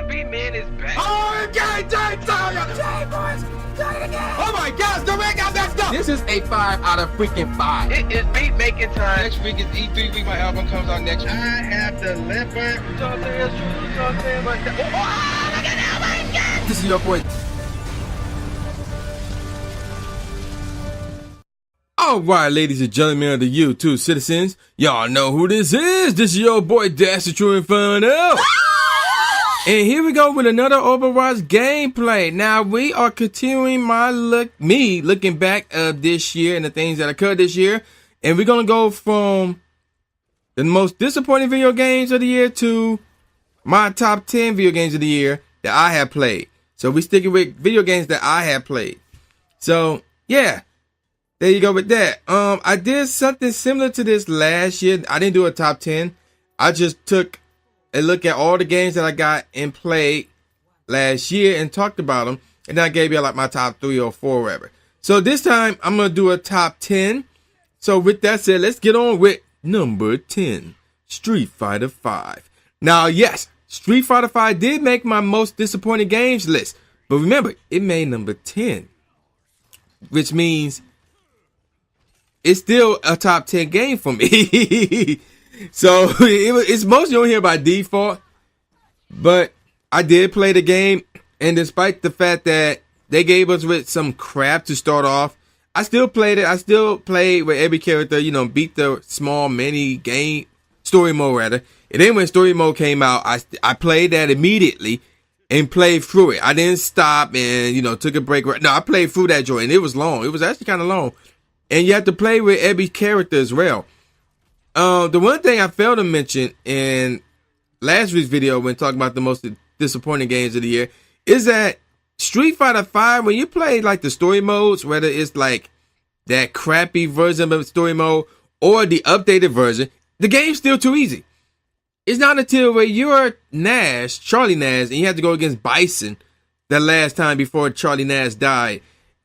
beat man is back. Oh, oh my gosh, the red got messed up. This is a 5 out of freaking 5. It is beat making time. Next week is E3 week. My album comes out next week. I have delivered. Telltale, true, Telltale, but oh, look at that, my God. This is your boy. Alright, ladies and gentlemen of the YouTube citizens, y'all know who this is. This is your boy Dash the True Inferno. And here we go with another Overwatch gameplay. Now we are continuing me looking back of this year and the things that occurred this year. And we're gonna go from the most disappointing video games of the year to my top 10 video games of the year that I have played. So we sticking with video games that I have played. So yeah. There you go with that. I did something similar to this last year. I didn't do a top 10. I just took a look at all the games that I got and played last year and talked about them. And then I gave you like my top 3 or 4 whatever. So this time I'm going to do a top 10. So with that said, let's get on with number 10, Street Fighter V. Now, yes, Street Fighter V did make my most disappointing games list. But remember, it made number 10, which means it's still a top 10 game for me. So it's mostly on here by default, but I did play the game, and despite the fact that they gave us with some crap to start off, I still played it. I still played with every character, you know, beat the small mini game, story mode rather. And then when story mode came out, I played that immediately and played through it. I didn't stop and, you know, took a break. No, I played through that joint, and it was long. It was actually kind of long. And you have to play with every character as well. The one thing I failed to mention in last week's video when talking about the most disappointing games of the year is that Street Fighter V, when you play like the story modes, whether it's like that crappy version of story mode or the updated version, the game's still too easy. It's not until where you're Nash, Charlie Nash, and you have to go against Bison the last time before Charlie Nash died.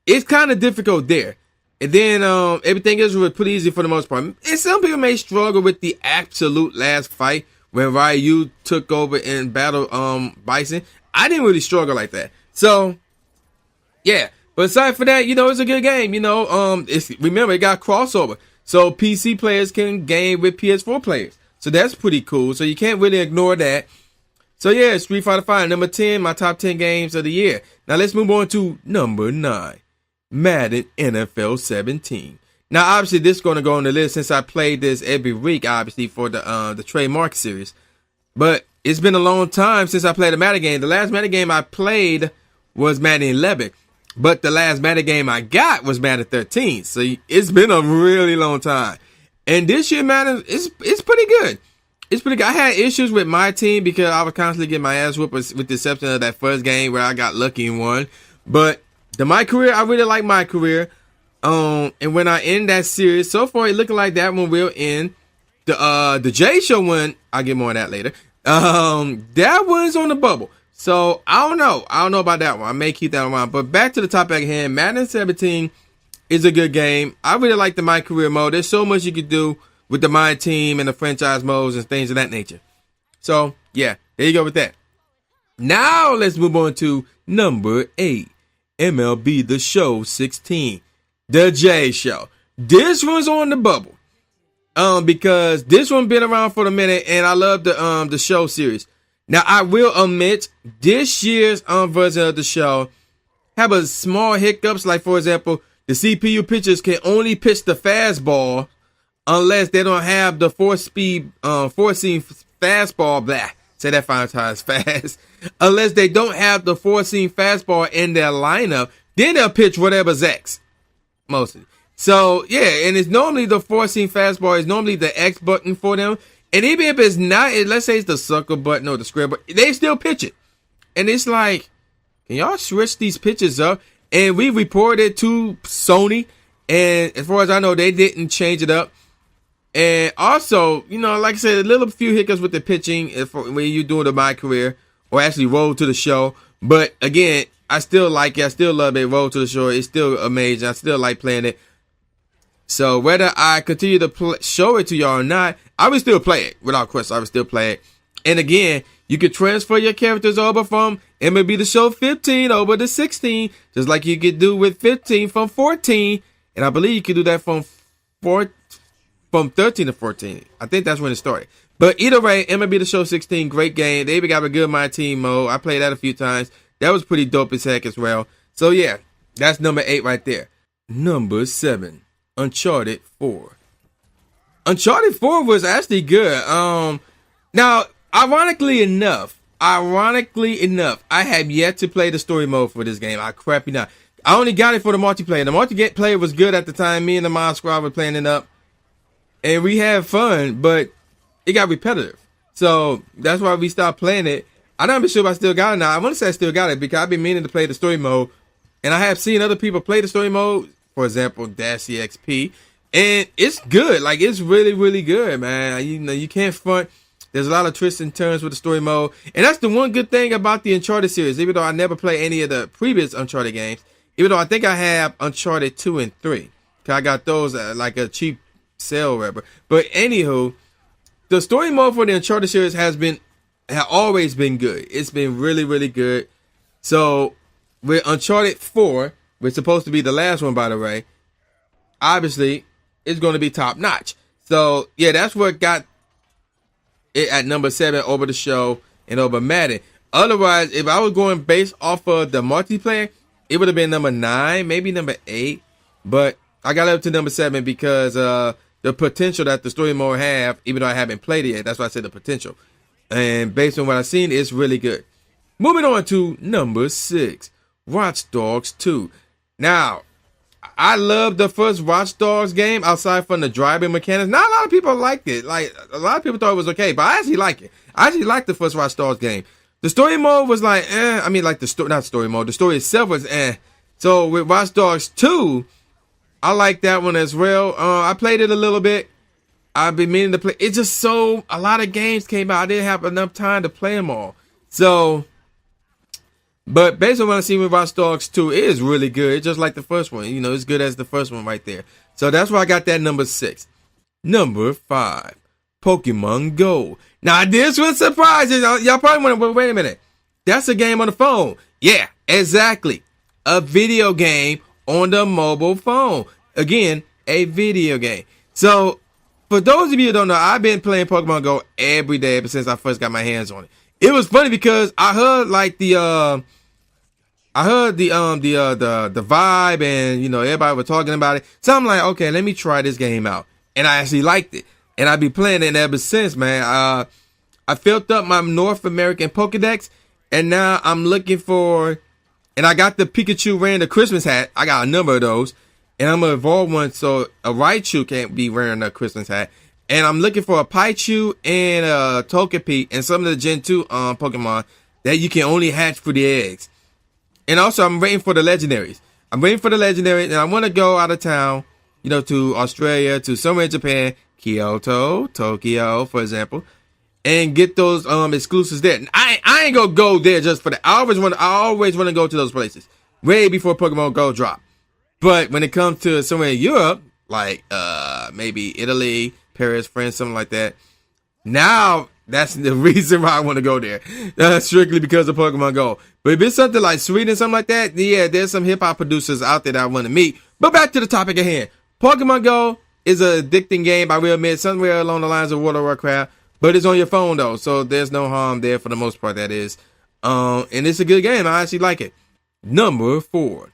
It's kind of difficult there. And then everything else was pretty easy for the most part. And some people may struggle with the absolute last fight when Ryu took over and battled Bison. I didn't really struggle like that. So, yeah. But aside from that, you know, it's a good game. You know, remember, it got crossover. So PC players can game with PS4 players. So that's pretty cool. So you can't really ignore that. So yeah, Street Fighter V, number 10, my top 10 games of the year. Now let's move on to number 9. Madden NFL 17. Now, obviously, this is going to go on the list since I played this every week, obviously, for the trademark series. But it's been a long time since I played a Madden game. The last Madden game I played was Madden 11. But the last Madden game I got was Madden 13. So it's been a really long time. And this year, Madden, it's pretty good. It's pretty good. I had issues with my team because I was constantly getting my ass whooped with the exception of that first game where I got lucky and won. But my career, I really like my career. And when I end that series, so far it looking like that one will end. The J Show one, I'll get more on that later. That one's on the bubble. So I don't know. I don't know about that one. I may keep that in mind. But back to the topic at hand, Madden 17 is a good game. I really like the My Career mode. There's so much you could do with the My Team and the franchise modes and things of that nature. So yeah, there you go with that. Now let's move on to number 8. MLB The Show 16, The J Show. This one's on the bubble, because this one been around for a minute, and I love the show series. Now I will admit this year's version of the show have a small hiccups. Like for example, the CPU pitchers can only pitch the fastball unless they don't have the four-seam fastball. Blah. Say that 5 times fast. Unless they don't have the 4-seam fastball in their lineup, then they'll pitch whatever's X. Mostly. So, yeah, and it's normally the 4-seam fastball is normally the X button for them. And even if it's not, let's say it's the sucker button or the square button, they still pitch it. And it's like, can y'all switch these pitches up? And we reported to Sony, and as far as I know, they didn't change it up. And also, you know, like I said, a little few hiccups with the pitching when you're doing the My Career or actually Roll to the Show. But again, I still like it. I still love it. Roll to the Show. It's still amazing. I still like playing it. So whether I continue to show it to y'all or not, I would still play it. Without question, I would still play it. And again, You could transfer your characters over from MLB The Show 15 over to 16, just like you could do with 15 from 14. And I believe you could do that from 13 to 14. I think that's when it started. But either way, MLB The Show 16, great game. They even got a good My Team mode. I played that a few times. That was pretty dope as heck as well. So yeah, that's number 8 right there. Number 7, Uncharted 4. Uncharted 4 was actually good. Now, ironically enough, I have yet to play the story mode for this game. I crap you not. I only got it for the multiplayer. The multiplayer was good at the time. Me and the mod squad were playing it up, and we had fun, but it got repetitive. So that's why we stopped playing it. I'm not even sure if I still got it now. I want to say I still got it because I've been meaning to play the story mode, and I have seen other people play the story mode. For example, -EXP, and it's good. Like, it's really, really good, man. You know, you can't front. There's a lot of twists and turns with the story mode, and that's the one good thing about the Uncharted series. Even though I never play any of the previous Uncharted games, even though I think I have Uncharted 2 and 3, cause I got those at like a cheap sale or whatever. But anywho, the story mode for the Uncharted series has always been good. It's been really, really good. So with Uncharted 4, which is supposed to be the last one, by the way, obviously it's going to be top notch. So yeah, that's what got it at number 7 over the show and over Madden. Otherwise, if I was going based off of the multiplayer, it would have been number 9, maybe number 8. But I got up to number 7 because the potential that the story mode have, even though I haven't played it yet, that's why I said the potential. And based on what I've seen, it's really good. Moving on to number 6, Watch Dogs 2. Now, I love the first Watch Dogs game outside from the driving mechanics. Not a lot of people liked it. Like, a lot of people thought it was okay, but I actually like it. I actually liked the first Watch Dogs game. The story mode was like, I mean, like not story mode. The story itself was So with Watch Dogs 2, I like that one as well. I played it a little bit. I've been meaning to play. It's just a lot of games came out. I didn't have enough time to play them all. So, but based on what I see with Watch Dogs 2, it is really good. It's just like the first one. You know, it's good as the first one right there. So that's why I got that number 6. Number 5, Pokemon Go. Now, this was surprising. Y'all probably wonder, well, wait a minute. That's a game on the phone. Yeah, exactly. A video game on the mobile phone. Again, a video game. So, for those of you who don't know, I've been playing Pokemon Go every day ever since I first got my hands on it. It was funny because I heard like the vibe, and you know, everybody was talking about it. So I'm like, okay, let me try this game out, and I actually liked it, and I've been playing it ever since, man. I filled up my North American Pokedex, and now I'm looking for, and I got the Pikachu wearing the Christmas hat. I got a number of those, and I'm gonna evolve one so a Raichu can't be wearing a Christmas hat. And I'm looking for a Paichu and a Togepi and some of the Gen 2 Pokemon that you can only hatch for the eggs. And also, I'm waiting for the legendaries. And I want to go out of town, you know, to Australia, to somewhere in Japan, Kyoto, Tokyo, for example, and get those exclusives there. And I ain't gonna go there just for that. I always want to go to those places way before Pokemon Go drop. But when it comes to somewhere in Europe, like maybe Italy, Paris, France, something like that. Now, that's the reason why I want to go there. That's strictly because of Pokemon Go. But if it's something like Sweden, something like that, yeah, there's some hip-hop producers out there that I want to meet. But back to the topic at hand. Pokemon Go is an addicting game, I will admit, somewhere along the lines of World of Warcraft. But it's on your phone, though, so there's no harm there for the most part, that is. And it's a good game. I actually like it. Number 4,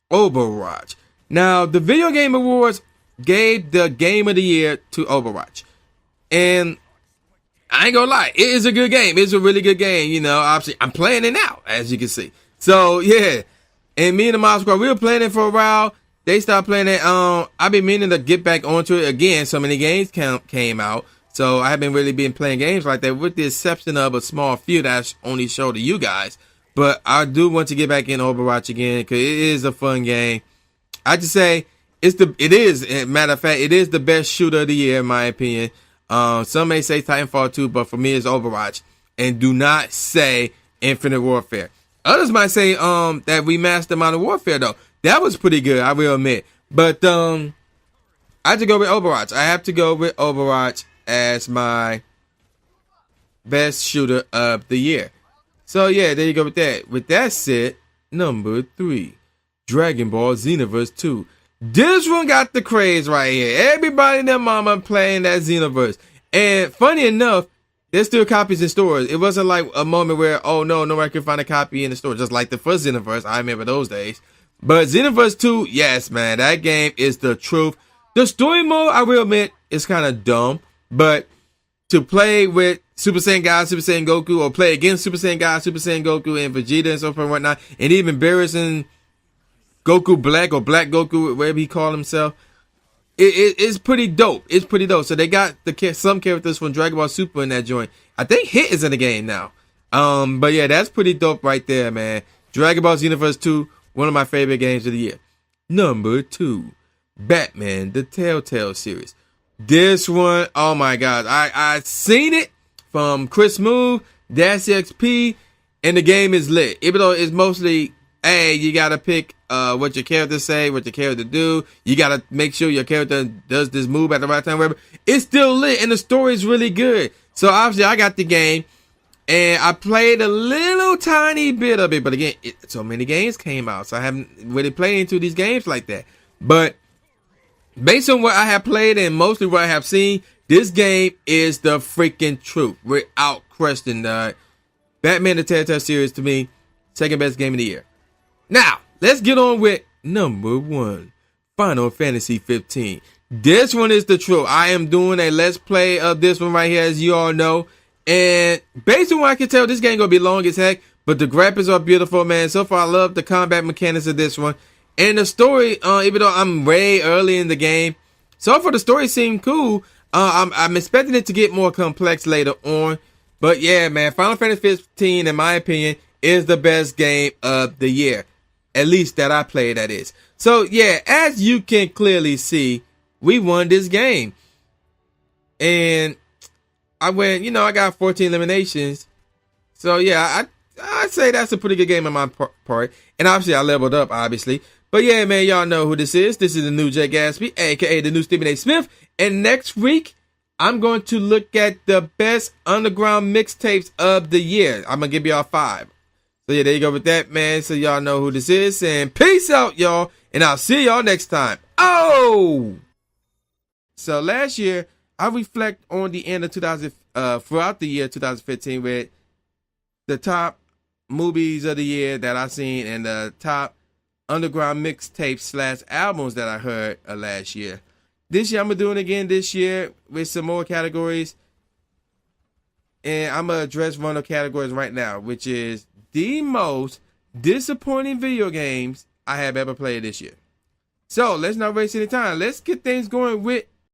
Overwatch. Now, the Video Game Awards gave the Game of the Year to Overwatch. And I ain't gonna lie, it is a good game. It's a really good game. You know, obviously, I'm playing it now, as you can see. So, yeah. And me and the Mod Squad, we were playing it for a while. They stopped playing it. I've been meaning to get back onto it again. So many games came out. So, I haven't really been playing games like that, with the exception of a small few that I only show to you guys. But I do want to get back in Overwatch again, because it is a fun game. I just say, matter of fact, it is the best shooter of the year, in my opinion. Some may say Titanfall 2, but for me, it's Overwatch. And do not say Infinite Warfare. Others might say that we mastered Modern Warfare, though. That was pretty good, I will admit. But I have to go with Overwatch. I have to go with Overwatch as my best shooter of the year. So yeah, there you go with that. With that said, number 3, Dragon Ball Xenoverse 2. This one got the craze right here. Everybody and their mama playing that Xenoverse. And funny enough, there's still copies in stores. It wasn't like a moment where, oh no, nobody could find a copy in the store. Just like the first Xenoverse. I remember those days. But Xenoverse 2, yes, man, that game is the truth. The story mode, I will admit, is kind of dumb. But to play with Super Saiyan God, Super Saiyan Goku, or play against Super Saiyan God, Super Saiyan Goku, and Vegeta and so forth and whatnot, and even Beerus and Goku Black or Black Goku, whatever he called himself, it's pretty dope. It's pretty dope. So they got some characters from Dragon Ball Super in that joint. I think Hit is in the game now. But yeah, that's pretty dope right there, man. Dragon Ball Xenoverse 2, one of my favorite games of the year. Number 2, Batman, the Telltale series. This one, oh my God, I seen it from Chris Move, Dash XP, and the game is lit. Even though it's mostly, hey, you gotta pick what your character say, what your character do. You gotta make sure your character does this move at the right time, whatever. It's still lit, and the story is really good. So obviously, I got the game, and I played a little tiny bit of it. But again, so many games came out, so I haven't really played into these games like that. But based on what I have played and mostly what I have seen, this game is the freaking truth. Without question, Batman the Telltale series, to me, second best game of the year. Now, let's get on with number 1, Final Fantasy 15. This one is the truth. I am doing a let's play of this one right here, as you all know. And based on what I can tell, this game gonna be long as heck, but the graphics are beautiful, man. So far, I love the combat mechanics of this one. And the story, even though I'm way early in the game, so far the story seemed cool. I'm expecting it to get more complex later on. But yeah, man, Final Fantasy 15, in my opinion, is the best game of the year. At least that I played, that is. So yeah, as you can clearly see, we won this game. And I went, I got 14 eliminations. So yeah, I'd say that's a pretty good game on my part. And obviously I leveled up, obviously. But yeah, man, y'all know who this is. This is the new Jay Gatsby, aka the new Stephen A. Smith. And next week, I'm going to look at the best underground mixtapes of the year. I'm going to give y'all 5. So yeah, there you go with that, man. So y'all know who this is. And peace out, y'all. And I'll see y'all next time. Oh! So last year, I reflect on the end of throughout the year 2015 with the top movies of the year that I seen and the top underground mixtapes / albums that I heard last year. This year, I'm going to do it again this year with some more categories. And I'm going to address one of the categories right now, which is the most disappointing video games I have ever played this year. So, let's not waste any time. Let's get things going with